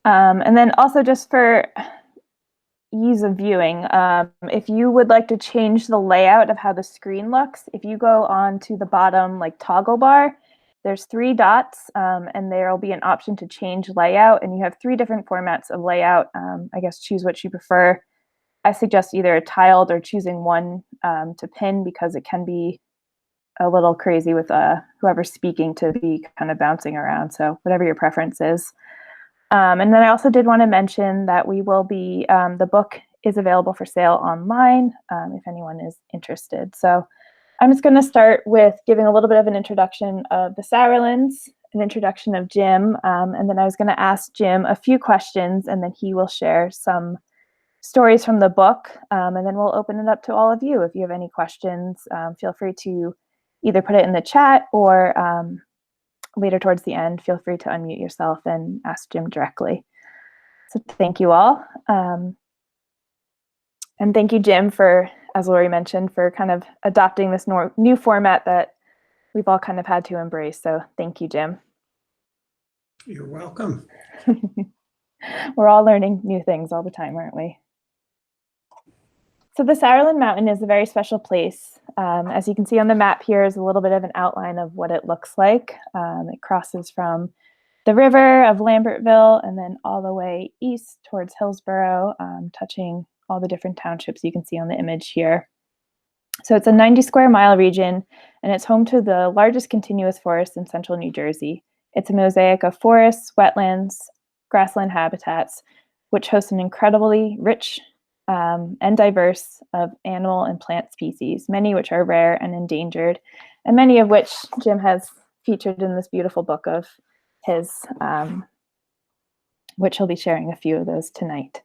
And then also just for ease of viewing, if you would like to change the layout of how the screen looks, if you go on to the bottom like toggle bar, there's 3 dots, and there will be an option to change layout, and you have 3 different formats of layout. I guess choose what you prefer. I suggest either a tiled or choosing one to pin, because it can be a little crazy with whoever's speaking to be kind of bouncing around. So whatever your preference is. And then I also did want to mention that we will be, the book is available for sale online if anyone is interested. So I'm just going to start with giving a little bit of an introduction of the Sauerlands, an introduction of Jim, and then I was going to ask Jim a few questions, and then he will share some stories from the book, and then we'll open it up to all of you. If you have any questions, feel free to either put it in the chat or later towards the end, feel free to unmute yourself and ask Jim directly. So thank you all. And thank you, Jim, for, as Lori mentioned, for kind of adopting this new format that we've all kind of had to embrace. So thank you, Jim. You're welcome. We're all learning new things all the time, aren't we? So the Saralyn Mountain is a very special place. As you can see on the map here is a little bit of an outline of what it looks like. It crosses from the river of Lambertville and then all the way east towards Hillsborough, touching all the different townships you can see on the image here. So it's a 90 square mile region, and it's home to the largest continuous forest in central New Jersey. It's a mosaic of forests, wetlands, grassland habitats, which host an incredibly rich and diverse of animal and plant species, many which are rare and endangered, and many of which Jim has featured in this beautiful book of his, which he'll be sharing a few of those tonight.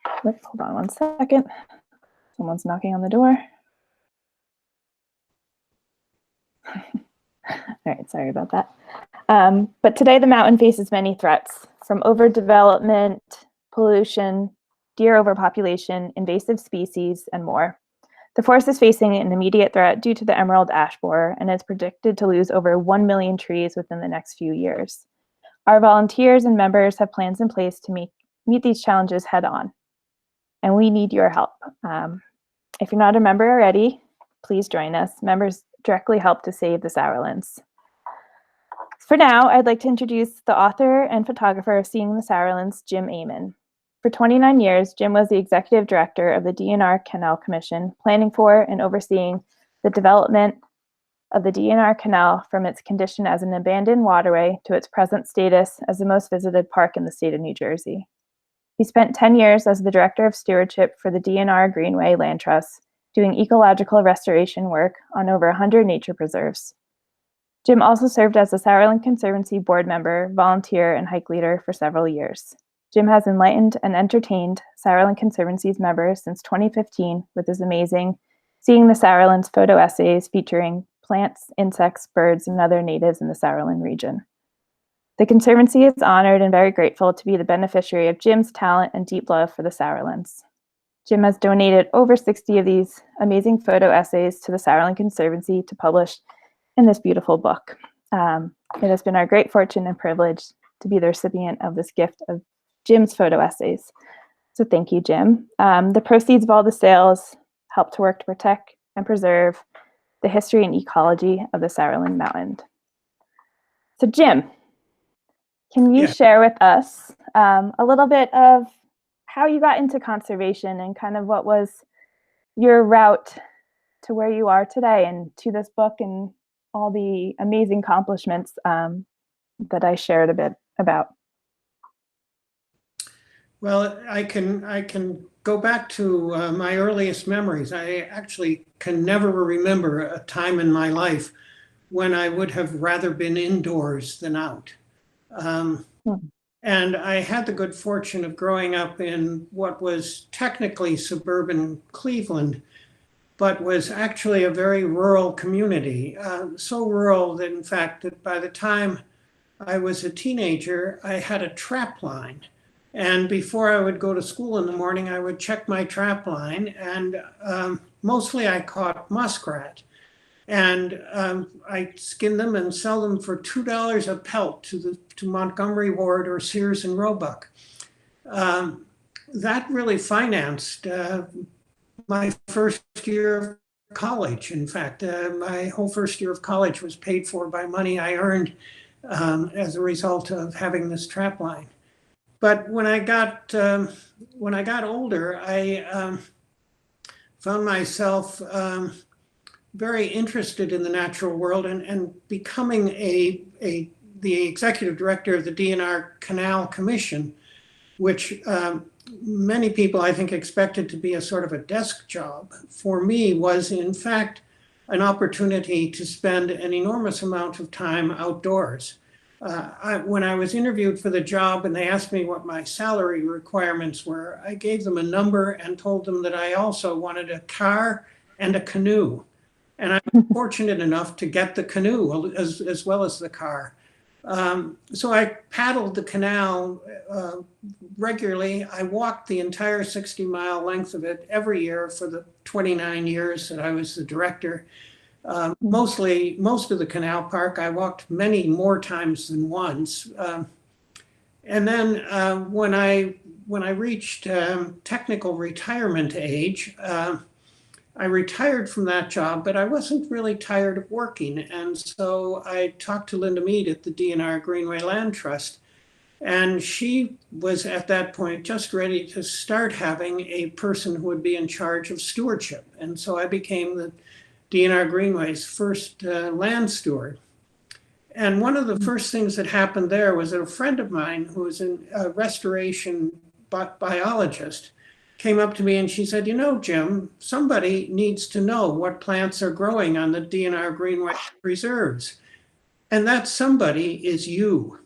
Hold on one second. Someone's knocking on the door. All right, sorry about that. But today the mountain faces many threats, from overdevelopment, pollution, deer overpopulation, invasive species, and more. The forest is facing an immediate threat due to the emerald ash borer, and is predicted to lose over 1 million trees within the next few years. Our volunteers and members have plans in place to meet these challenges head on, and we need your help. If you're not a member already, please join us. Members directly help to save the Sauerlands. For now, I'd like to introduce the author and photographer of Seeing the Sauerlands, Jim Amon. For 29 years, Jim was the executive director of the DNR Canal Commission, planning for and overseeing the development of the DNR Canal from its condition as an abandoned waterway to its present status as the most visited park in the state of New Jersey. He spent 10 years as the director of stewardship for the DNR Greenway Land Trust, doing ecological restoration work on over 100 nature preserves. Jim also served as a Sauerland Conservancy board member, volunteer, and hike leader for several years. Jim has enlightened and entertained Sauerland Conservancy's members since 2015 with his amazing Seeing the Sauerlands photo essays featuring plants, insects, birds, and other natives in the Sauerland region. The Conservancy is honored and very grateful to be the beneficiary of Jim's talent and deep love for the Sauerlands. Jim has donated over 60 of these amazing photo essays to the Sauerland Conservancy to publish in this beautiful book. It has been our great fortune and privilege to be the recipient of this gift of Jim's photo essays. So thank you, Jim. The proceeds of all the sales help to work to protect and preserve the history and ecology of the Saralyn Mountain. So Jim, can you share with us a little bit of how you got into conservation and kind of what was your route to where you are today and to this book and all the amazing accomplishments that I shared a bit about? Well, I can go back to my earliest memories. I actually can never remember a time in my life when I would have rather been indoors than out. And I had the good fortune of growing up in what was technically suburban Cleveland, but was actually a very rural community. So rural that, in fact, that by the time I was a teenager, I had a trap line. And before I would go to school in the morning, I would check my trap line, and mostly I caught muskrat. And I skin them and sell them for $2 a pelt to Montgomery Ward or Sears and Roebuck. That really financed my first year of college. In fact, my whole first year of college was paid for by money I earned as a result of having this trap line. But when I got older, I found myself very interested in the natural world and becoming the executive director of the DNR Canal Commission, which many people, I think, expected to be a sort of a desk job. For me, was in fact an opportunity to spend an enormous amount of time outdoors. When I was interviewed for the job and they asked me what my salary requirements were, I gave them a number and told them that I also wanted a car and a canoe. And I was fortunate enough to get the canoe as well as the car. So I paddled the canal regularly. I walked the entire 60-mile length of it every year for the 29 years that I was the director. Most of the canal park, I walked many more times than once. And then when I reached technical retirement age, I retired from that job, but I wasn't really tired of working. And so I talked to Linda Mead at the DNR Greenway Land Trust. And she was at that point just ready to start having a person who would be in charge of stewardship. And so I became the DNR Greenway's first land steward. And one of the first things that happened there was that a friend of mine who was a restoration biologist came up to me and she said, "You know, Jim, somebody needs to know what plants are growing on the DNR Greenway reserves. And that somebody is you."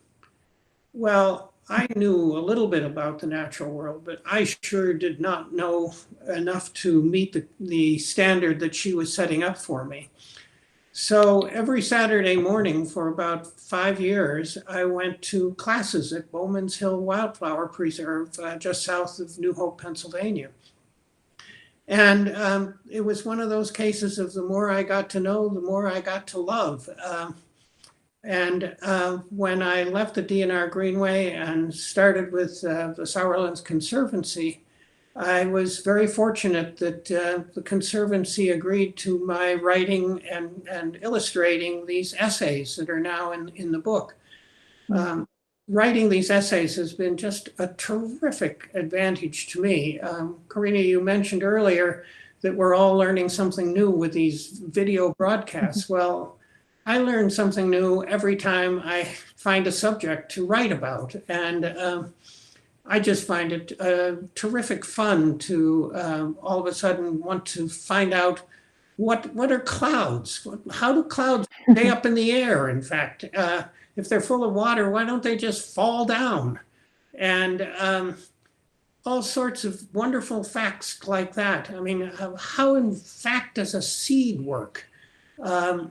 Well, I knew a little bit about the natural world, but I sure did not know enough to meet the standard that she was setting up for me. So every Saturday morning for about 5 years, I went to classes at Bowman's Hill Wildflower Preserve, just south of New Hope, Pennsylvania. And it was one of those cases of the more I got to know, the more I got to love. And when I left the DNR Greenway and started with the Sauerlands Conservancy, I was very fortunate that the Conservancy agreed to my writing and illustrating these essays that are now in the book. Writing these essays has been just a terrific advantage to me. Karina, you mentioned earlier that we're all learning something new with these video broadcasts. Well, I learn something new every time I find a subject to write about. And I just find it terrific fun to all of a sudden want to find out what are clouds? How do clouds stay up in the air, in fact? If they're full of water, why don't they just fall down? And all sorts of wonderful facts like that. I mean, how in fact does a seed work? I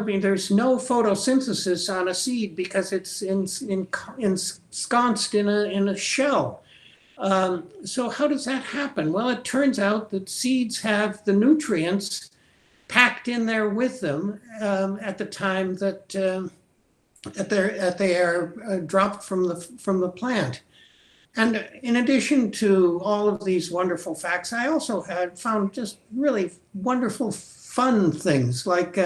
mean, there's no photosynthesis on a seed because it's ensconced in a shell. So how does that happen? Well, it turns out that seeds have the nutrients packed in there with them at the time that they are dropped from the plant. And in addition to all of these wonderful facts, I also had found just really wonderful fun things like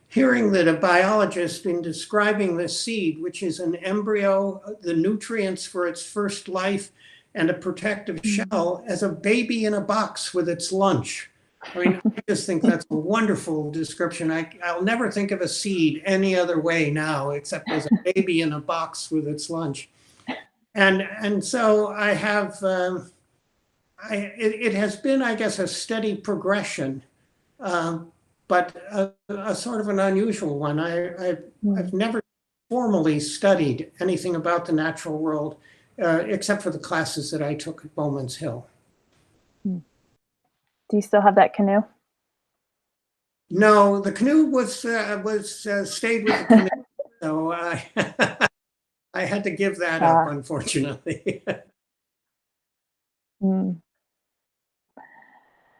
hearing that a biologist, in describing the seed, which is an embryo, the nutrients for its first life, and a protective shell, as a baby in a box with its lunch. I mean, I just think that's a wonderful description. I'll never think of a seed any other way now, except as a baby in a box with its lunch. And so I have, it has been, I guess, a steady progression, but a sort of an unusual one. I've never formally studied anything about the natural world, except for the classes that I took at Bowman's Hill. Do you still have that canoe? No, the canoe was stayed with the canoe, so I had to give that up, unfortunately.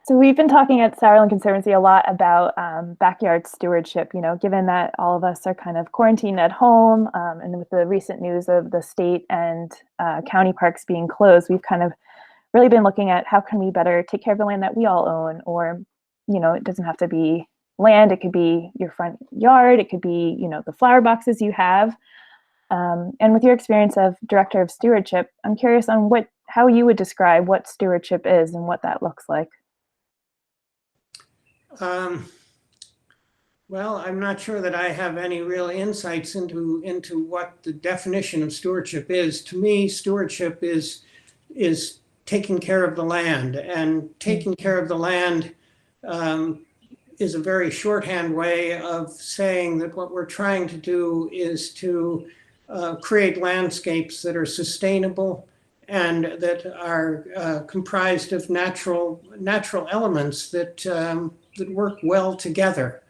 So So we've been talking at Sauerland Conservancy a lot about backyard stewardship, you know, given that all of us are kind of quarantined at home, and with the recent news of the state and county parks being closed, we've kind of really been looking at how can we better take care of the land that we all own, or, you know, it doesn't have to be land, it could be your front yard, it could be, you know, the flower boxes you have. And with your experience of director of stewardship, I'm curious on how you would describe what stewardship is and what that looks like. Well, I'm not sure that I have any real insights into what the definition of stewardship is. To me, stewardship is taking care of the land, and taking care of the land is a very shorthand way of saying that what we're trying to do is to create landscapes that are sustainable and that are comprised of natural elements that work well together.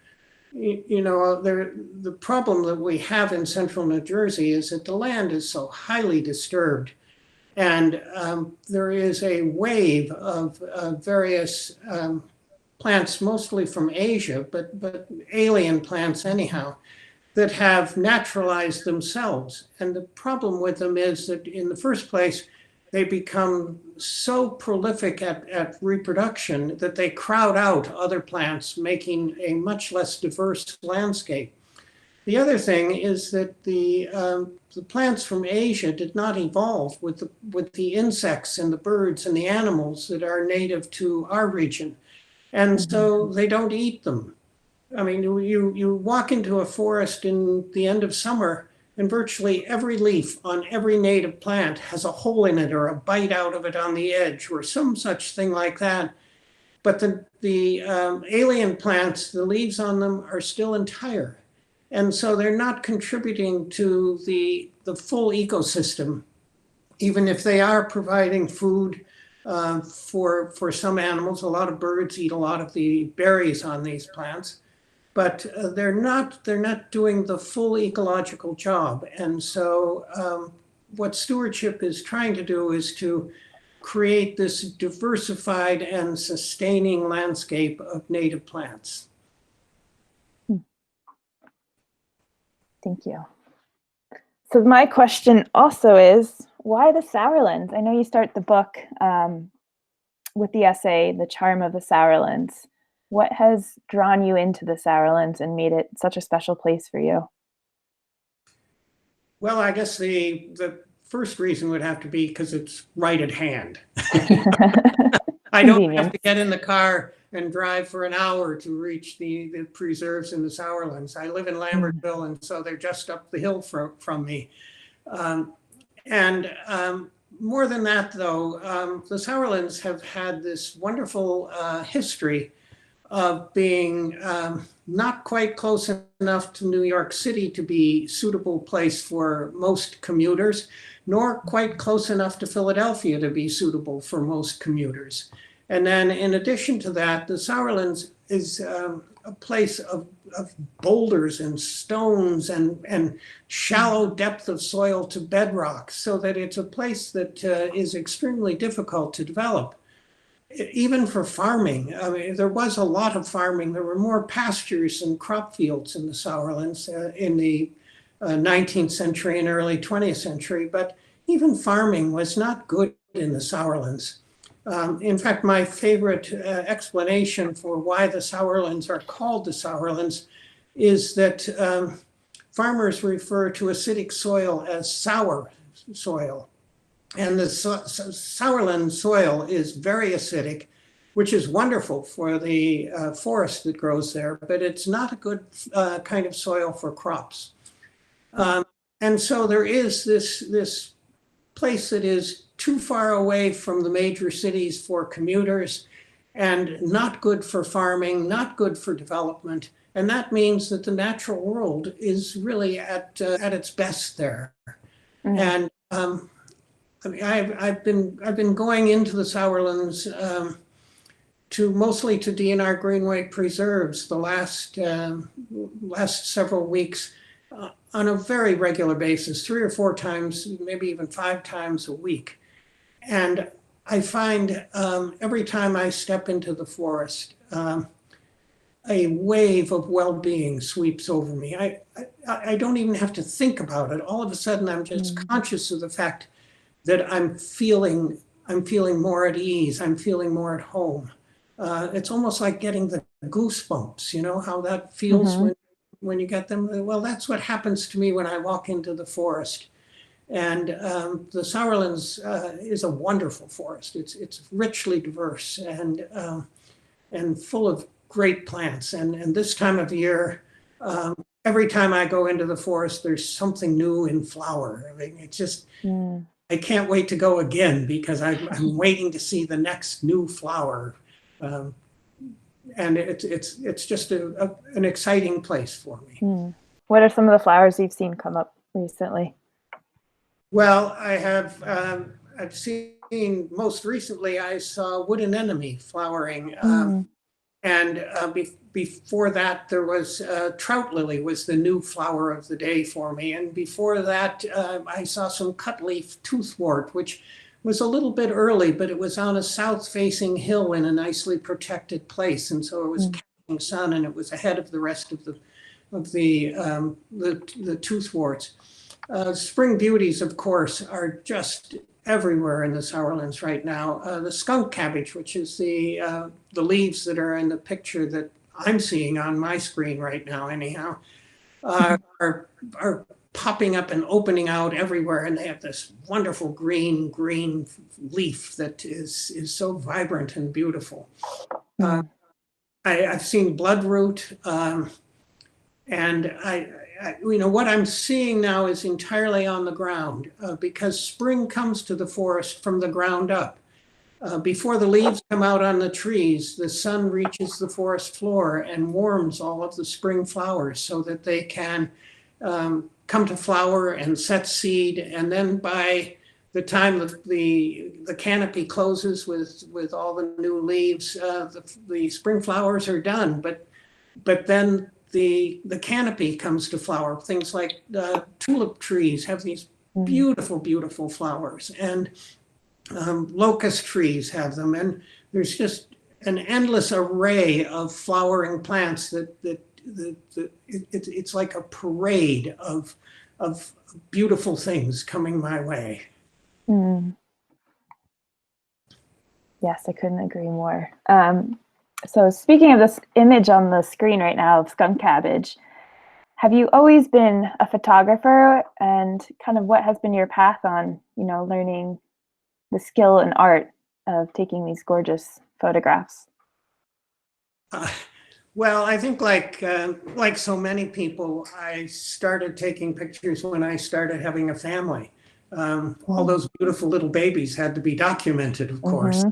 You know, the problem that we have in central New Jersey is that the land is so highly disturbed, and there is a wave of various plants, mostly from Asia, but alien plants anyhow, that have naturalized themselves. And the problem with them is that in the first place, they become so prolific at reproduction that they crowd out other plants, making a much less diverse landscape. The other thing is that the plants from Asia did not evolve with the insects and the birds and the animals that are native to our region. And so they don't eat them. I mean, you walk into a forest in the end of summer, and virtually every leaf on every native plant has a hole in it or a bite out of it on the edge or some such thing like that. But the alien plants, the leaves on them are still entire. And so they're not contributing to the full ecosystem, even if they are providing food for some animals. A lot of birds eat a lot of the berries on these plants. But they're not doing the full ecological job. And so what stewardship is trying to do is to create this diversified and sustaining landscape of native plants. Thank you. So my question also is, why the Sourlands? I know you start the book with the essay, The Charm of the Sourlands. What has drawn you into the Sauerlands and made it such a special place for you? Well, I guess the first reason would have to be because it's right at hand. I don't have to get in the car and drive for an hour to reach the preserves in the Sauerlands. I live in Lambertville, and so they're just up the hill from me. More than that, though, the Sauerlands have had this wonderful history of being not quite close enough to New York City to be a suitable place for most commuters, nor quite close enough to Philadelphia to be suitable for most commuters. And then in addition to that, the Sauerlands is a place of boulders and stones and shallow depth of soil to bedrock, so that it's a place that is extremely difficult to develop. Even for farming, I mean, there was a lot of farming. There were more pastures and crop fields in the Sauerlands in the 19th century and early 20th century, but even farming was not good in the Sauerlands. In fact, my favorite explanation for why the Sauerlands are called the Sauerlands is that farmers refer to acidic soil as sour soil. And the Sauerland soil is very acidic, which is wonderful for the forest that grows there, but it's not a good kind of soil for crops. And so there is this place that is too far away from the major cities for commuters, and not good for farming, not good for development. And that means that the natural world is really at its best there. Mm-hmm. And I mean, I've been going into the Sauerlands mostly to DNR Greenway preserves the last several weeks on a very regular basis, 3 or 4 times, maybe even 5 times a week. And I find every time I step into the forest, a wave of well-being sweeps over me. I don't even have to think about it. All of a sudden, I'm just conscious of the fact that I'm feeling more at ease. I'm feeling more at home. It's almost like getting the goosebumps. You know how that feels when you get them? Well, that's what happens to me when I walk into the forest. And the Sourlands is a wonderful forest. It's richly diverse and full of great plants. And this time of year, every time I go into the forest, there's something new in flower. I mean, it's just, I can't wait to go again because I'm waiting to see the next new flower. And it's just an exciting place for me. What are some of the flowers you've seen come up recently? Well, I've seen, most recently I saw wood anemone flowering. And before that, there was trout lily was the new flower of the day for me. And before that, I saw some cutleaf toothwort, which was a little bit early, but it was on a south-facing hill in a nicely protected place. And so it was catching sun, and it was ahead of the rest of the toothworts. Spring beauties, of course, are just everywhere in the Sourlands right now. The skunk cabbage, which is the leaves that are in the picture that I'm seeing on my screen right now, anyhow, are popping up and opening out everywhere, and they have this wonderful green leaf that is so vibrant and beautiful. I've seen bloodroot, and what I'm seeing now is entirely on the ground because spring comes to the forest from the ground up. Before the leaves come out on the trees, the sun reaches the forest floor and warms all of the spring flowers so that they can come to flower and set seed. And then by the time the canopy closes with all the new leaves, the spring flowers are done. But then the canopy comes to flower. Things like tulip trees have these beautiful, beautiful flowers, and locust trees have them. And there's just an endless array of flowering plants that it's like a parade of beautiful things coming my way. Yes, I couldn't agree more. So speaking of this image on the screen right now of skunk cabbage, have you always been a photographer, and kind of what has been your path on, learning the skill and art of taking these gorgeous photographs? Well, I think like so many people, I started taking pictures when I started having a family. All those beautiful little babies had to be documented, of course.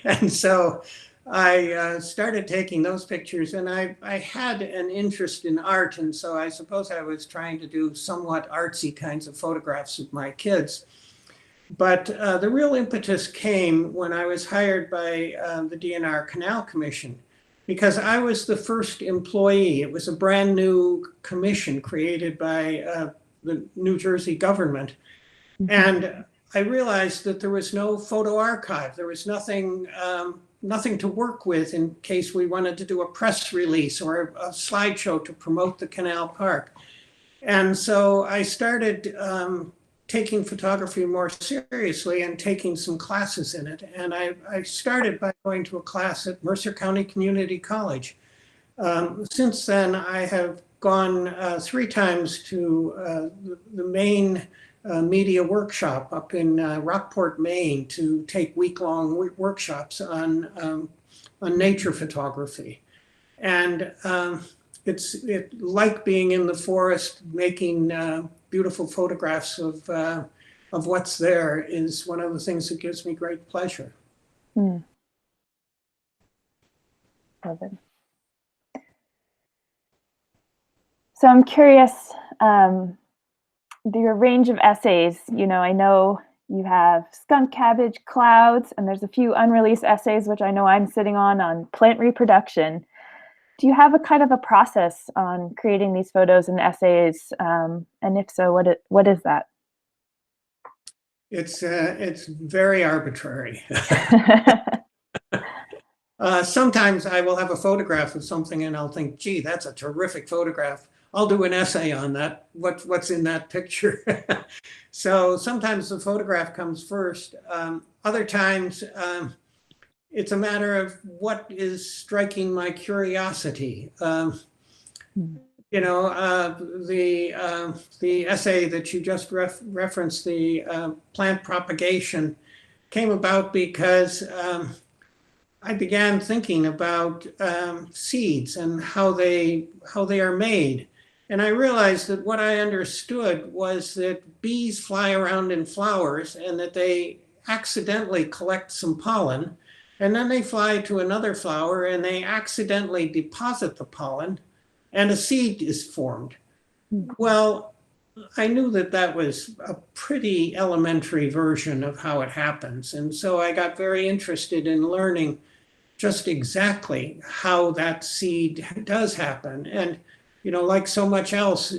And so I started taking those pictures, and I had an interest in art. And so I suppose I was trying to do somewhat artsy kinds of photographs of my kids. But the real impetus came when I was hired by the DNR Canal Commission, because I was the first employee. It was a brand new commission created by the New Jersey government. And I realized that there was no photo archive. There was nothing to work with in case we wanted to do a press release or a slideshow to promote the canal park. And so I started taking photography more seriously and taking some classes in it. And I started by going to a class at Mercer County Community College. Since then, I have gone 3 times to the main media workshop up in Rockport, Maine, to take week-long workshops on nature photography. And it's like being in the forest, making beautiful photographs of what's there is one of the things that gives me great pleasure. Love it. So I'm curious, your range of essays, I know you have Skunk Cabbage, Clouds, and there's a few unreleased essays, which I know I'm sitting on plant reproduction. Do you have a kind of a process on creating these photos and essays? And if so, what is that? It's very arbitrary. Sometimes I will have a photograph of something and I'll think, gee, that's a terrific photograph. I'll do an essay on that. What's in that picture? So sometimes the photograph comes first. Other times it's a matter of what is striking my curiosity. You know, the essay that you just referenced, the plant propagation, came about because I began thinking about seeds and how they are made. And I realized that what I understood was that bees fly around in flowers and that they accidentally collect some pollen, and then they fly to another flower and they accidentally deposit the pollen, and a seed is formed. Well, I knew that that was a pretty elementary version of how it happens. And so I got very interested in learning just exactly how that seed does happen. And, you know, like so much else,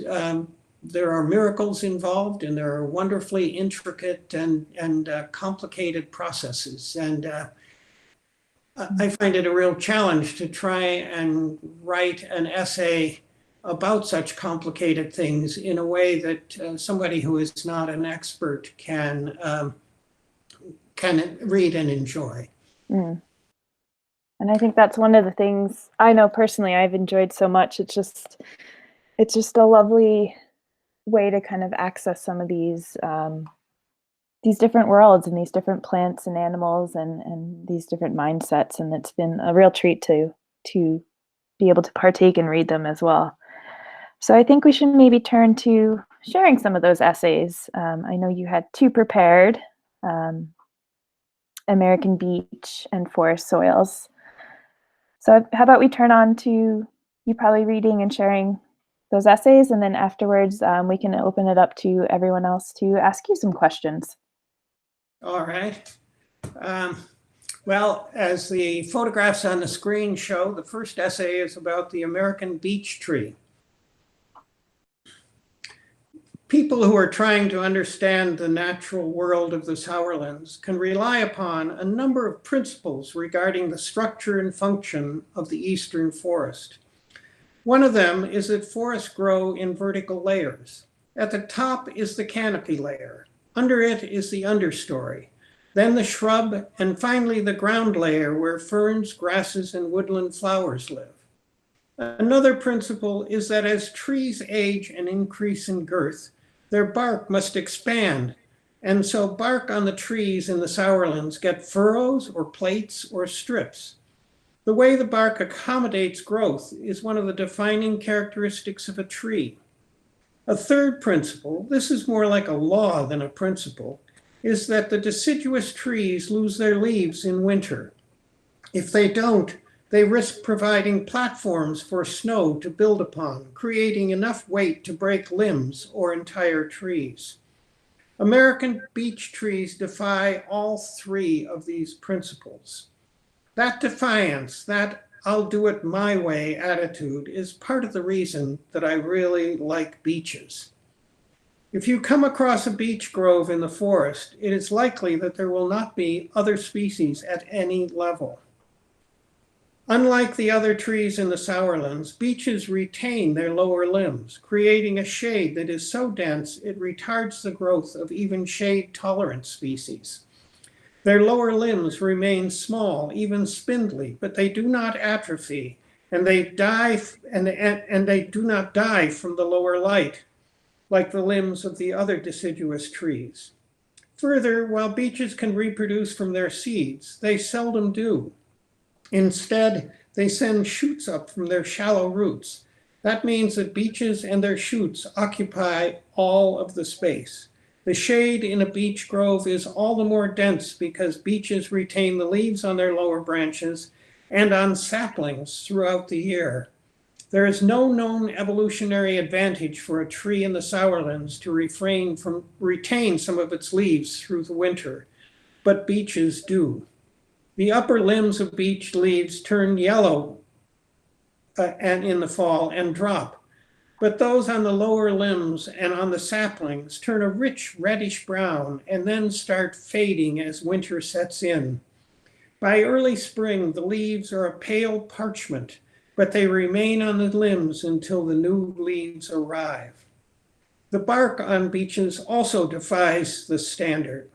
there are miracles involved, and there are wonderfully intricate and complicated processes. And I find it a real challenge to try and write an essay about such complicated things in a way that somebody who is not an expert can read and enjoy. Mm. And I think that's one of the things I know personally I've enjoyed so much. It's just a lovely way to kind of access some of these different worlds and these different plants and animals and these different mindsets. And it's been a real treat to be able to partake and read them as well. So I think we should maybe turn to sharing some of those essays. I know you had two prepared, American Beech and Forest Soils. So how about we turn on to you probably reading and sharing those essays, and then afterwards we can open it up to everyone else to ask you some questions. All right. Well, as the photographs on the screen show, the first essay is about the American beech tree. People who are trying to understand the natural world of the Sauerlands can rely upon a number of principles regarding the structure and function of the eastern forest. One of them is that forests grow in vertical layers. At the top is the canopy layer. Under it is the understory, then the shrub, and finally the ground layer where ferns, grasses, and woodland flowers live. Another principle is that as trees age and increase in girth, their bark must expand, and so bark on the trees in the Sauerlands get furrows or plates or strips. The way the bark accommodates growth is one of the defining characteristics of a tree. A third principle, this is more like a law than a principle, is that the deciduous trees lose their leaves in winter. If they don't, they risk providing platforms for snow to build upon, creating enough weight to break limbs or entire trees. American beech trees defy all three of these principles. That defiance, that I'll do it my way attitude, is part of the reason that I really like beeches. If you come across a beech grove in the forest, it is likely that there will not be other species at any level. Unlike the other trees in the Sauerlands, beeches retain their lower limbs, creating a shade that is so dense it retards the growth of even shade-tolerant species. Their lower limbs remain small, even spindly, but they do not atrophy, and they do not die from the lower light, like the limbs of the other deciduous trees. Further, while beeches can reproduce from their seeds, they seldom do. Instead, they send shoots up from their shallow roots. That means that beeches and their shoots occupy all of the space. The shade in a beech grove is all the more dense because beeches retain the leaves on their lower branches and on saplings throughout the year. There is no known evolutionary advantage for a tree in the Sauerlands to retain some of its leaves through the winter, but beeches do. The upper limbs of beech leaves turn yellow and in the fall and drop. but those on the lower limbs and on the saplings turn a rich reddish brown and then start fading as winter sets in. By early spring, the leaves are a pale parchment, but they remain on the limbs until the new leaves arrive. The bark on beeches also defies the standard.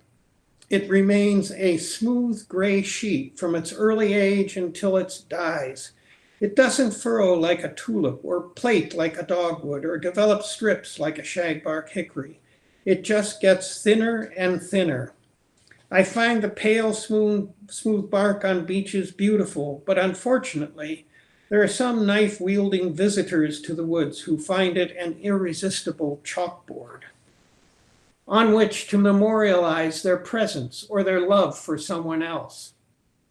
It remains a smooth gray sheet from its early age until it dies. It doesn't furrow like a tulip or plait like a dogwood or develop strips like a shagbark hickory. It just gets thinner and thinner. I find the pale, smooth bark on beeches beautiful, but unfortunately, there are some knife-wielding visitors to the woods who find it an irresistible chalkboard on which to memorialize their presence or their love for someone else.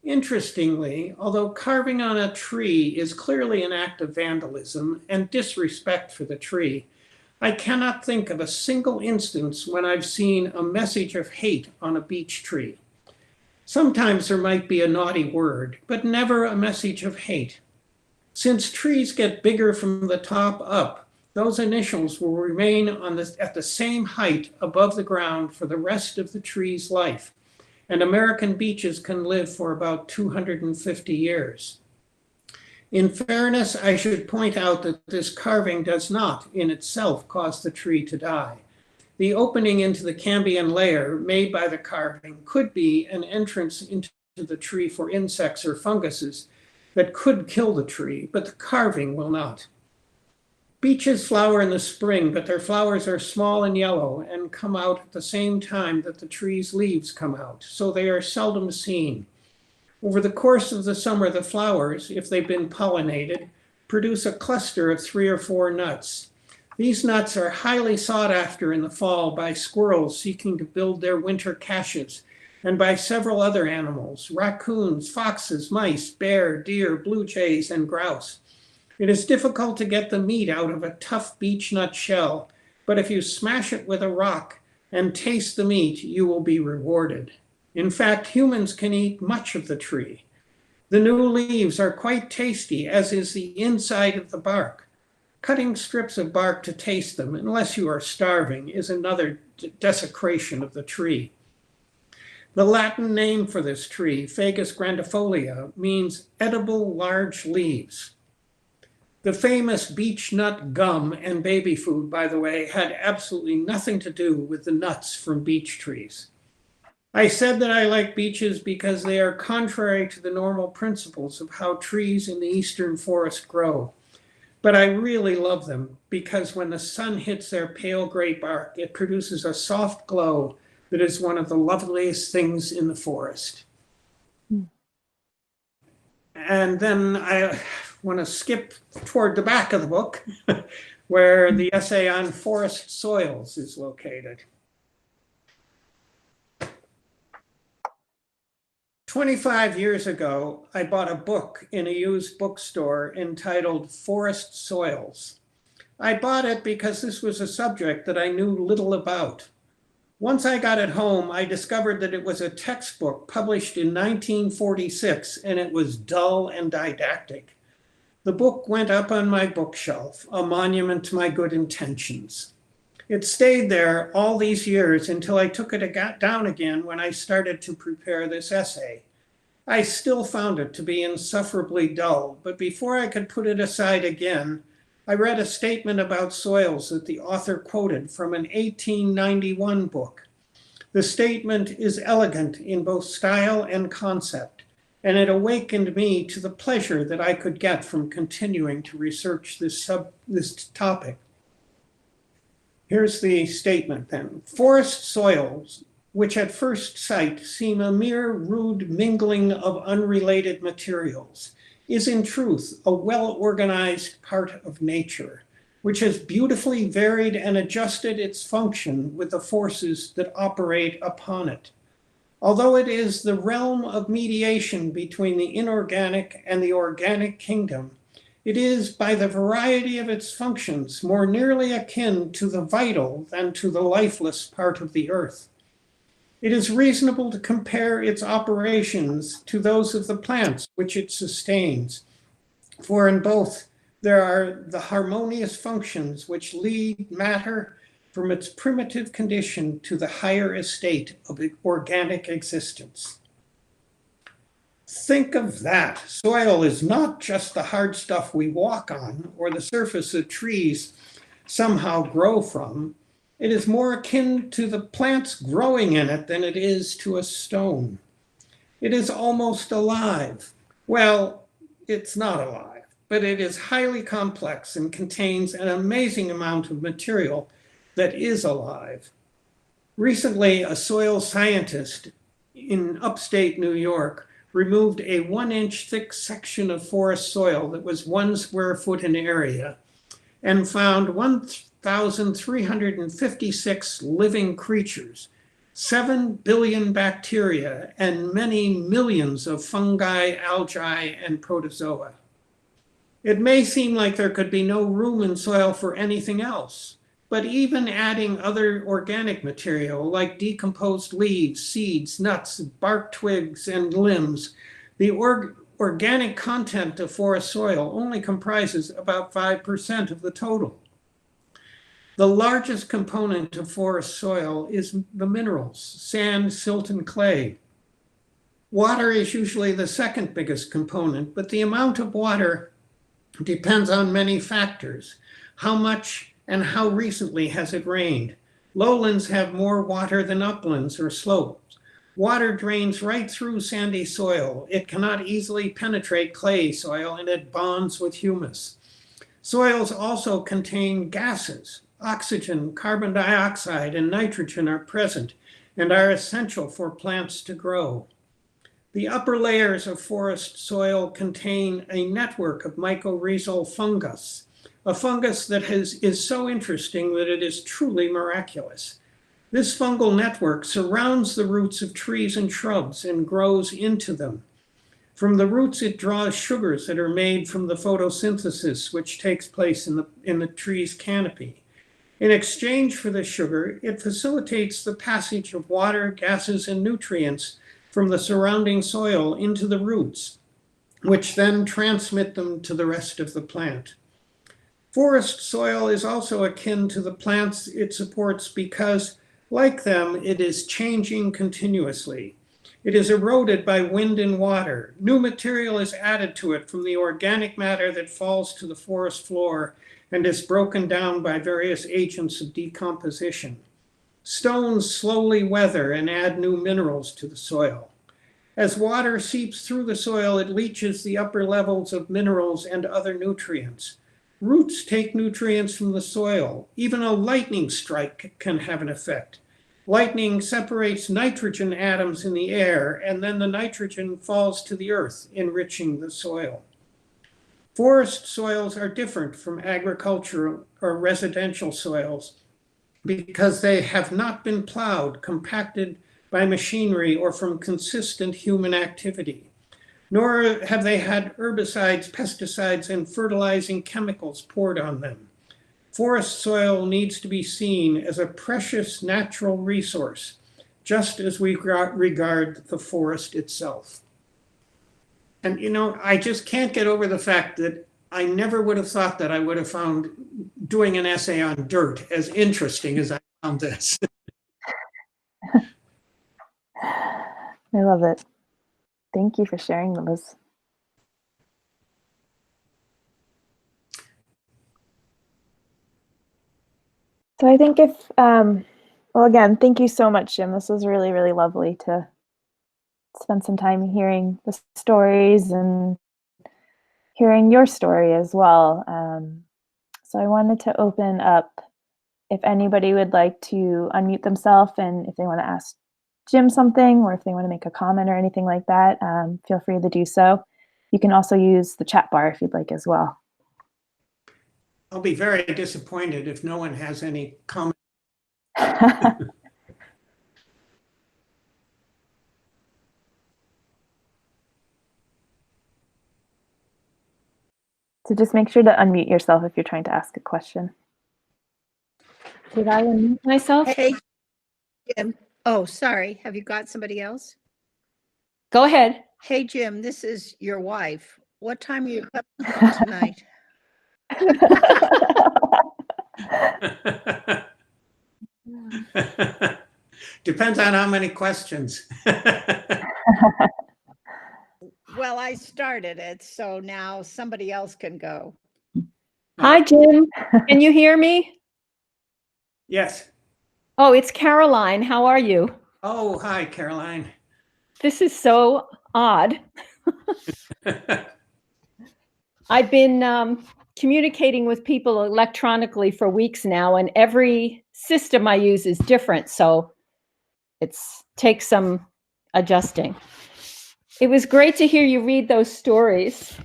Interestingly, although carving on a tree is clearly an act of vandalism and disrespect for the tree, I cannot think of a single instance when I've seen a message of hate on a beech tree. Sometimes there might be a naughty word, but never a message of hate. Since trees get bigger from the top up, those initials will remain at the same height above the ground for the rest of the tree's life, and American beeches can live for about 250 years. In fairness, I should point out that this carving does not in itself cause the tree to die. The opening into the cambium layer made by the carving could be an entrance into the tree for insects or funguses that could kill the tree, but the carving will not. Beeches flower in the spring, but their flowers are small and yellow and come out at the same time that the tree's leaves come out, so they are seldom seen. Over the course of the summer, the flowers, if they've been pollinated, produce a cluster of 3 or 4 nuts. These nuts are highly sought after in the fall by squirrels seeking to build their winter caches, and by several other animals, raccoons, foxes, mice, bear, deer, blue jays, and grouse. It is difficult to get the meat out of a tough beech nut shell, but if you smash it with a rock and taste the meat, you will be rewarded. In fact, humans can eat much of the tree. The new leaves are quite tasty, as is the inside of the bark. Cutting strips of bark to taste them, unless you are starving, is another desecration of the tree. The Latin name for this tree, Fagus grandifolia, means edible large leaves. The famous beech nut gum and baby food, by the way, had absolutely nothing to do with the nuts from beech trees. I said that I like beeches because they are contrary to the normal principles of how trees in the eastern forest grow. But I really love them because when the sun hits their pale gray bark, it produces a soft glow that is one of the loveliest things in the forest. And then I want to skip toward the back of the book where the essay on forest soils is located. 25 years ago, I bought a book in a used bookstore entitled Forest Soils. I bought it because this was a subject that I knew little about. Once I got it home, I discovered that it was a textbook published in 1946, and it was dull and didactic. The book went up on my bookshelf, a monument to my good intentions. It stayed there all these years until I took it down again when I started to prepare this essay. I still found it to be insufferably dull, but before I could put it aside again, I read a statement about soils that the author quoted from an 1891 book. The statement is elegant in both style and concept, and it awakened me to the pleasure that I could get from continuing to research this topic. Here's the statement then. Forest soils, which at first sight seem a mere rude mingling of unrelated materials, is in truth a well-organized part of nature, which has beautifully varied and adjusted its function with the forces that operate upon it. Although it is the realm of mediation between the inorganic and the organic kingdom, it is, by the variety of its functions, more nearly akin to the vital than to the lifeless part of the earth. It is reasonable to compare its operations to those of the plants which it sustains, for in both There are the harmonious functions which lead matter from its primitive condition to the higher estate of organic existence. Think of that. Soil is not just the hard stuff we walk on or the surface that trees somehow grow from. It is more akin to the plants growing in it than it is to a stone. It is almost alive. Well, it's not alive, but it is highly complex and contains an amazing amount of material that is alive. Recently, a soil scientist in upstate New York removed a 1-inch thick section of forest soil that was 1 square foot in area and found 1,356 living creatures, 7 billion bacteria, and many millions of fungi, algae, and protozoa. It may seem like there could be no room in soil for anything else, but even adding other organic material like decomposed leaves, seeds, nuts, bark, twigs, and limbs, the organic content of forest soil only comprises about 5% of the total. The largest component of forest soil is the minerals, sand, silt, and clay. Water is usually the second biggest component, but the amount of water depends on many factors. How much and how recently has it rained? Lowlands have more water than uplands or slopes. Water drains right through sandy soil. It cannot easily penetrate clay soil, and it bonds with humus. Soils also contain gases. Oxygen, carbon dioxide, and nitrogen are present and are essential for plants to grow. The upper layers of forest soil contain a network of mycorrhizal fungus, a fungus that is so interesting that it is truly miraculous. This fungal network surrounds the roots of trees and shrubs and grows into them. From the roots, it draws sugars that are made from the photosynthesis which takes place in the tree's canopy. In exchange for the sugar, it facilitates the passage of water, gases, and nutrients from the surrounding soil into the roots, which then transmit them to the rest of the plant. Forest soil is also akin to the plants it supports because, like them, it is changing continuously. It is eroded by wind and water. New material is added to it from the organic matter that falls to the forest floor and is broken down by various agents of decomposition. Stones slowly weather and add new minerals to the soil. As water seeps through the soil, it leaches the upper levels of minerals and other nutrients. Roots take nutrients from the soil. Even a lightning strike can have an effect. Lightning separates nitrogen atoms in the air, and then the nitrogen falls to the earth, enriching the soil. Forest soils are different from agricultural or residential soils because they have not been plowed, compacted by machinery, or from consistent human activity. Nor have they had herbicides, pesticides, and fertilizing chemicals poured on them. Forest soil needs to be seen as a precious natural resource, just as we regard the forest itself. And I just can't get over the fact that I never would have thought that I would have found doing an essay on dirt as interesting as I found this. I love it. Thank you for sharing those. So I think well, again, thank you so much, Jim. This was really, really lovely to spend some time hearing the stories and hearing your story as well. So I wanted to open up if anybody would like to unmute themselves and if they want to ask Jim something or if they want to make a comment or anything like that, feel free to do so. You can also use the chat bar if you'd like as well. I'll be very disappointed if no one has any comment. So just make sure to unmute yourself if you're trying to ask a question. Did I unmute myself? Hey, Jim. Oh, sorry. Have you got somebody else? Go ahead. Hey, Jim, this is your wife. What time are you coming home tonight? Depends on how many questions. Well, I started it, so now somebody else can go. Hi, Jim. Can you hear me? Yes. Oh, it's Caroline. How are you? Oh, hi, Caroline. This is so odd. I've been communicating with people electronically for weeks now, and every system I use is different, so it takes some adjusting. It was great to hear you read those stories.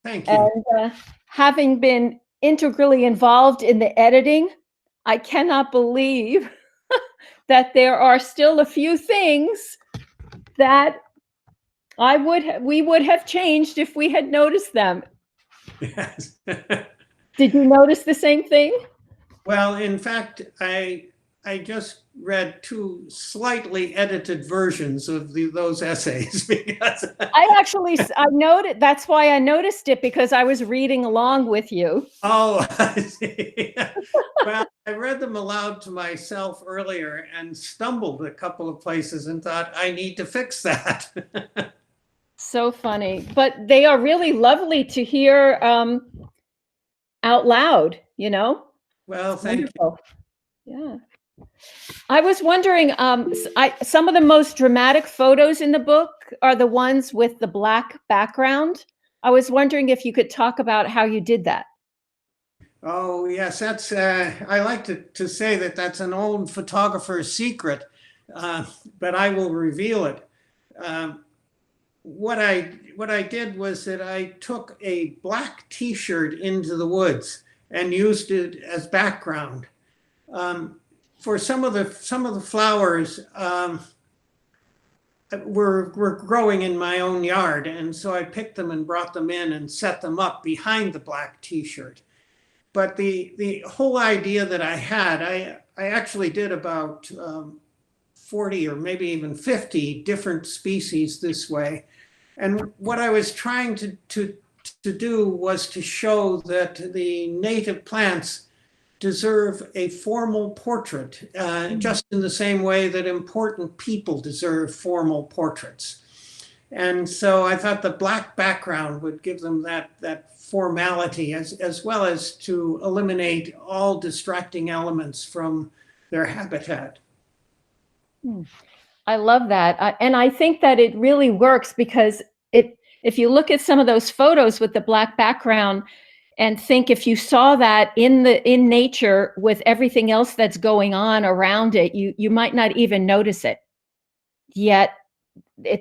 Thank you. And having been integrally involved in the editing, I cannot believe that there are still a few things that we would have changed if we had noticed them. Yes. Did you notice the same thing? Well, in fact, I just read 2 slightly edited versions of those essays because I noted, that's why I noticed it, because I was reading along with you. Oh, I see. Well, I read them aloud to myself earlier and stumbled a couple of places and thought, I need to fix that. So funny, but they are really lovely to hear out loud, you know? Well, thank you. Wonderful. Yeah. I was wondering, some of the most dramatic photos in the book are the ones with the black background. I was wondering if you could talk about how you did that. Oh, yes, that's, I like to say that that's an old photographer's secret, but I will reveal it. What I did was that I took a black T-shirt into the woods and used it as background. For some of the flowers were growing in my own yard, and so I picked them and brought them in and set them up behind the black T-shirt. But the whole idea that I had, I actually did about 40 or maybe even 50 different species this way. And what I was trying to do was to show that the native plants deserve a formal portrait, just in the same way that important people deserve formal portraits. And so I thought the black background would give them that formality, as well as to eliminate all distracting elements from their habitat. I love that. And I think that it really works because if you look at some of those photos with the black background and think if you saw that in nature with everything else that's going on around it, you might not even notice it. Yet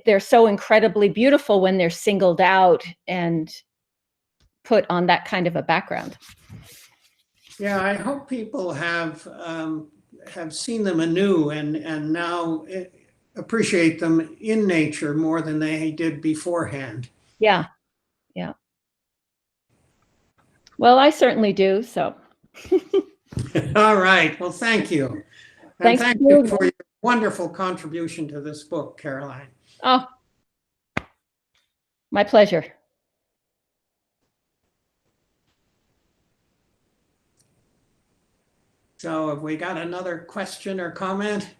they're so incredibly beautiful when they're singled out and put on that kind of a background. Yeah, I hope people have seen them anew and now appreciate them in nature more than they did beforehand. Yeah, yeah. Well, I certainly do, so. All right, well, thank you. And thank you for your wonderful contribution to this book, Caroline. Oh, my pleasure. So have we got another question or comment?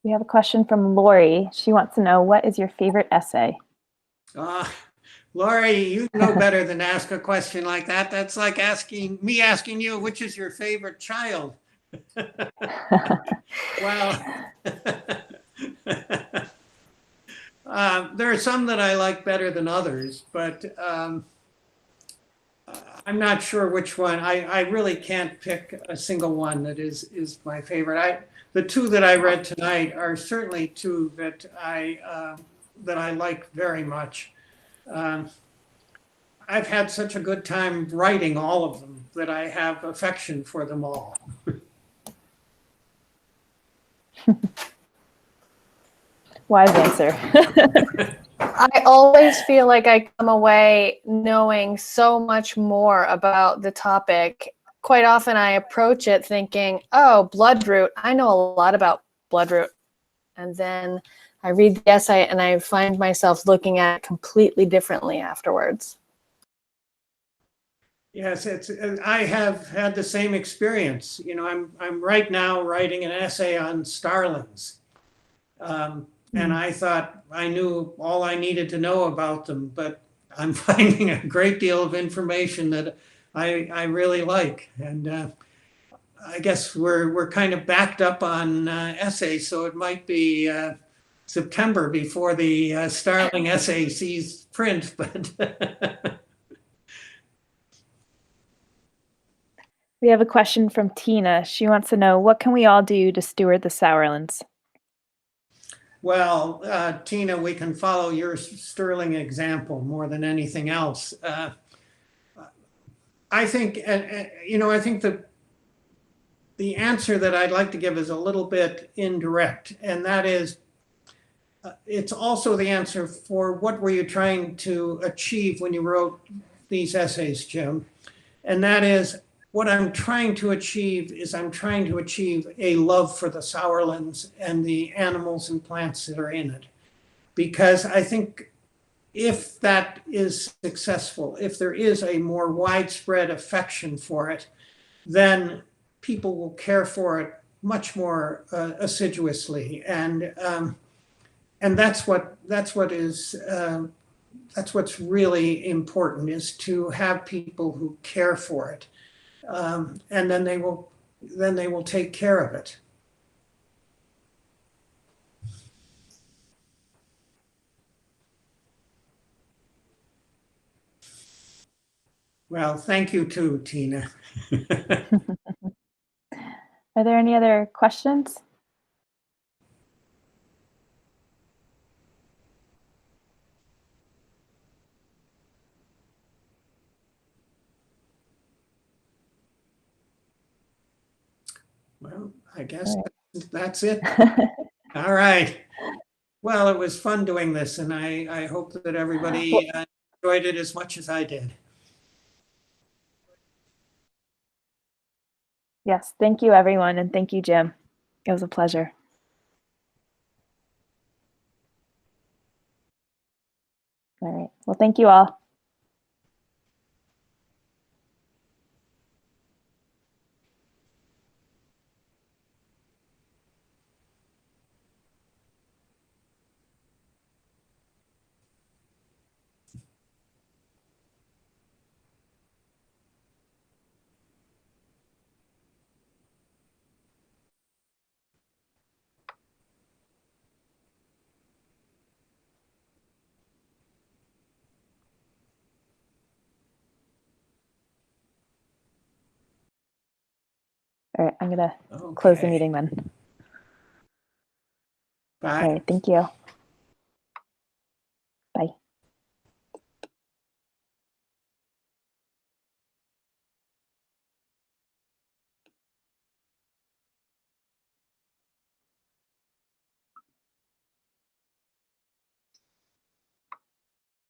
We have a question from Lori. She wants to know, what is your favorite essay? Lori, you know better than to ask a question like that. That's like asking you, which is your favorite child? Well, there are some that I like better than others, but I'm not sure which one. I really can't pick a single one that is my favorite. The 2 that I read tonight are certainly 2 that I like very much. I've had such a good time writing all of them that I have affection for them all. Wise answer. I always feel like I come away knowing so much more about the topic. Quite often I approach it thinking, oh, bloodroot. I know a lot about bloodroot. and then I read the essay and I find myself looking at it completely differently afterwards. Yes, I have had the same experience. You know, I'm right now writing an essay on starlings. And I thought I knew all I needed to know about them, but I'm finding a great deal of information that I really like. And I guess we're kind of backed up on essays, so it might be September before the starling essay sees print, but We have a question from Tina. She wants to know, what can we all do to steward the Sauerlands? well, Tina, we can follow your sterling example more than anything else. I think, I think the answer that I'd like to give is a little bit indirect, and that is, it's also the answer for what were you trying to achieve when you wrote these essays, Jim? And that is, what I'm trying to achieve is I'm trying to achieve a love for the Sauerlands and the animals and plants that are in it. Because I think if that is successful, if there is a more widespread affection for it, then people will care for it much more assiduously. And that's what's really important, is to have people who care for it. And then they will take care of it. Well, thank you too, Tina. Are there any other questions? Well, I guess that's it. All right. Well, it was fun doing this, and I hope that everybody enjoyed it as much as I did. Yes, thank you, everyone, and thank you, Jim. It was a pleasure. All right. Well, thank you all. All right, I'm going to close the Okay. meeting then. Bye. All right, thank you.